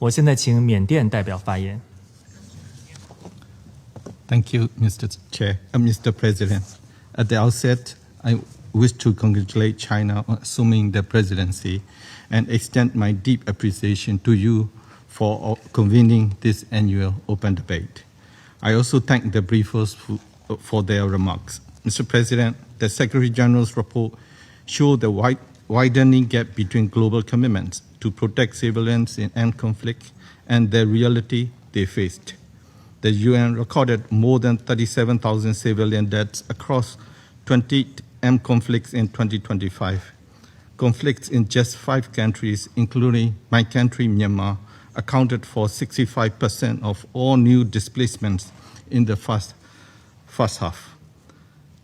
我现在请缅甸代表发言。Thank you, Mr. President. At the outset, I wish to congratulate China on assuming the presidency and extend my deep appreciation to you for convening this annual open debate. I also thank the briefers for their remarks. Mr. President, the Secretary General's report showed the widening gap between global commitments to protect civilians in armed conflict and the reality they faced. The UN recorded more than 37,000 civilian deaths across 20 armed conflicts in 2025. Conflicts in just 5 countries, including my country, Myanmar, accounted for 65% of all new displacements in the first half.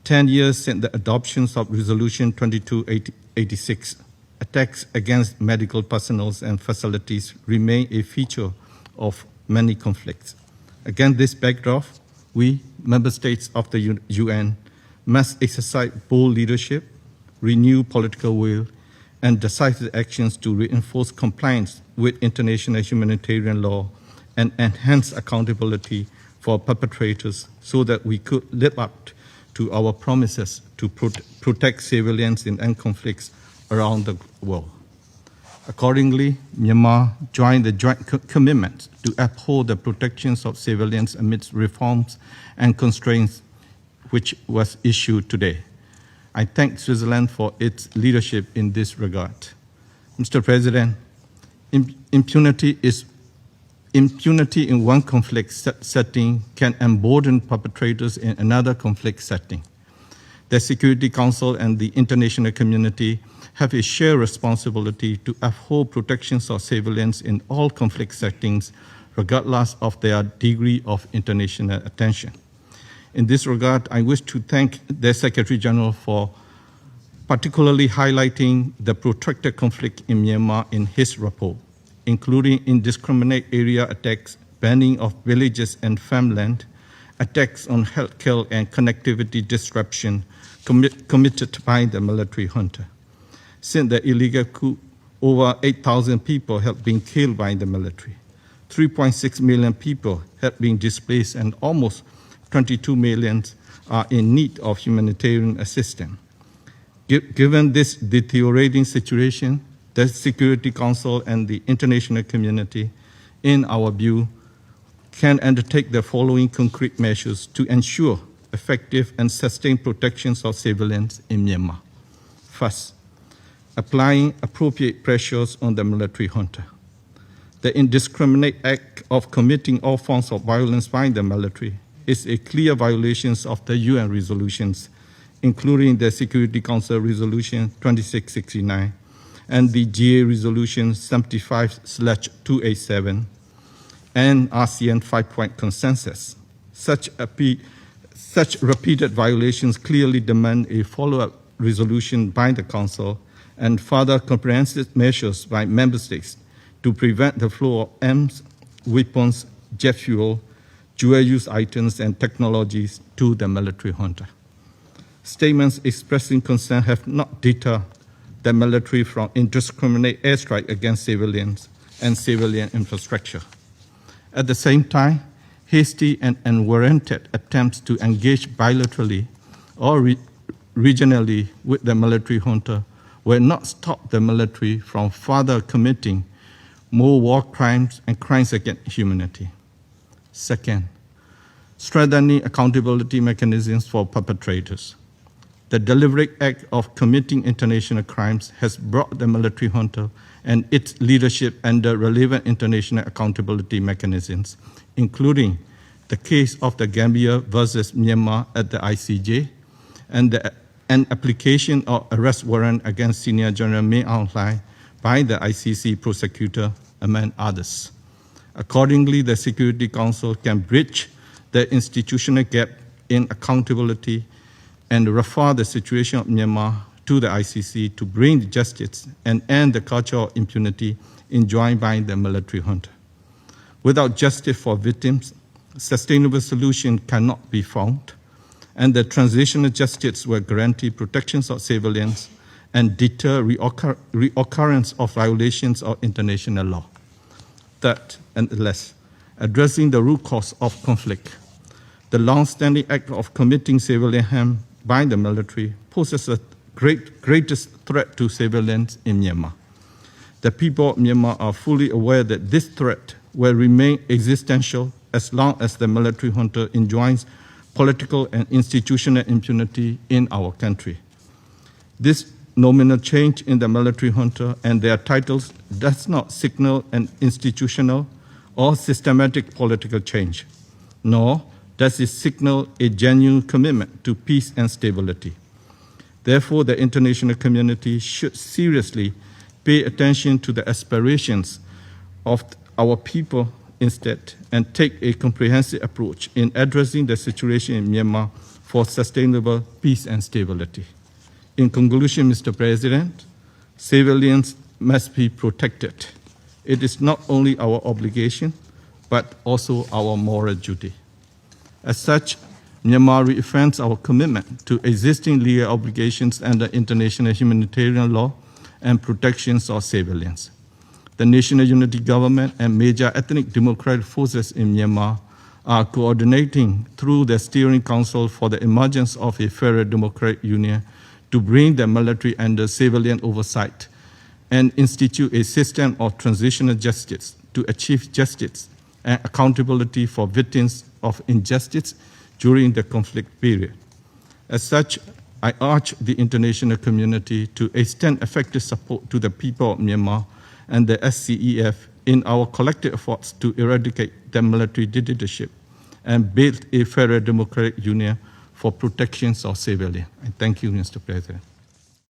10 years since the adoption of Resolution 2286, attacks against medical personnel and facilities remain a feature of many conflicts. Against this backdrop, we, member states of the UN, must exercise bold leadership, renew political will, and decisive actions to reinforce compliance with international humanitarian law and enhance accountability for perpetrators so that we could live up to our promises to protect civilians in armed conflicts around the world. Accordingly, Myanmar joined the joint commitment to uphold the protections of civilians amidst reforms and constraints which was issued today. I thank Switzerland for its leadership in this regard. Mr. President, impunity in one conflict setting can embolden perpetrators in another conflict setting. The Security Council and the international community have a shared responsibility to uphold protections of civilians in all conflict settings, regardless of their degree of international attention. In this regard, I wish to thank the Secretary General for particularly highlighting the protracted conflict in Myanmar in his report, including indiscriminate area attacks, banning of villages and farmland, attacks on healthcare and connectivity disruption committed by the military junta. Since the illegal coup, over 8,000 people have been killed by the military. 3.6 million people have been displaced and almost 22 million are in need of humanitarian assistance. Given this deteriorating situation, the Security Council and the international community, in our view, can undertake the following concrete measures to ensure effective and sustained protections of civilians in Myanmar. First, applying appropriate pressures on the military junta. The indiscriminate act of committing all forms of violence by the military is a clear violation of the UN resolutions, including the Security Council Resolution 2669 and the GA Resolution 75/287 and ASEAN 5-point consensus. Such repeated violations clearly demand a follow-up resolution by the Council and further comprehensive measures by member states to prevent the flow of arms, weapons, jet fuel, dual-use items and technologies to the military junta. Statements expressing concern have not deterred the military from indiscriminate airstrike against civilians and civilian infrastructure. At the same time, hasty and unwarranted attempts to engage bilaterally or regionally with the military junta will not stop the military from further committing more war crimes and crimes against humanity. Second, strengthening accountability mechanisms for perpetrators. The deliberate act of committing international crimes has brought the military junta and its leadership under relevant international accountability mechanisms, including the case of the Gambia versus Myanmar at the ICJ and an application of arrest warrant against Senior General Min Aung Hlaing by the ICC prosecutor, among others. Accordingly, the Security Council can bridge the institutional gap in accountability and refer the situation of Myanmar to the ICC to bring justice and end the culture of impunity enjoined by the military junta. Without justice for victims, sustainable solution cannot be found, and the transitional justice will guarantee protections of civilians and deter reoccurrence of violations of international law. that, and less, addressing the root cause of conflict. The long-standing act of committing civilian harm by the military poses a greatest threat to civilians in Myanmar. The people of Myanmar are fully aware that this threat will remain existential as long as the military junta enjoys political and institutional impunity in our country. This nominal change in the military junta and their titles does not signal an institutional or systematic political change, nor does it signal a genuine commitment to peace and stability. Therefore, the international community should seriously pay attention to the aspirations of our people instead and take a comprehensive approach in addressing the situation in Myanmar for sustainable peace and stability. In conclusion, Mr. President, civilians must be protected. It is not only our obligation, but also our moral duty. As such, Myanmar reaffirms our commitment to existing legal obligations under international humanitarian law and protections of civilians. The National Unity Government and major ethnic democratic forces in Myanmar are coordinating through the Steering Council for the emergence of a federal democratic union to bring the military under civilian oversight and institute a system of transitional justice to achieve justice and accountability for victims of injustice during the conflict period. As such, I urge the international community to extend effective support to the people of Myanmar and the SCEF in our collective efforts to eradicate the military dictatorship and build a federal democratic union for protections of civilians. And thank you, Mr. President.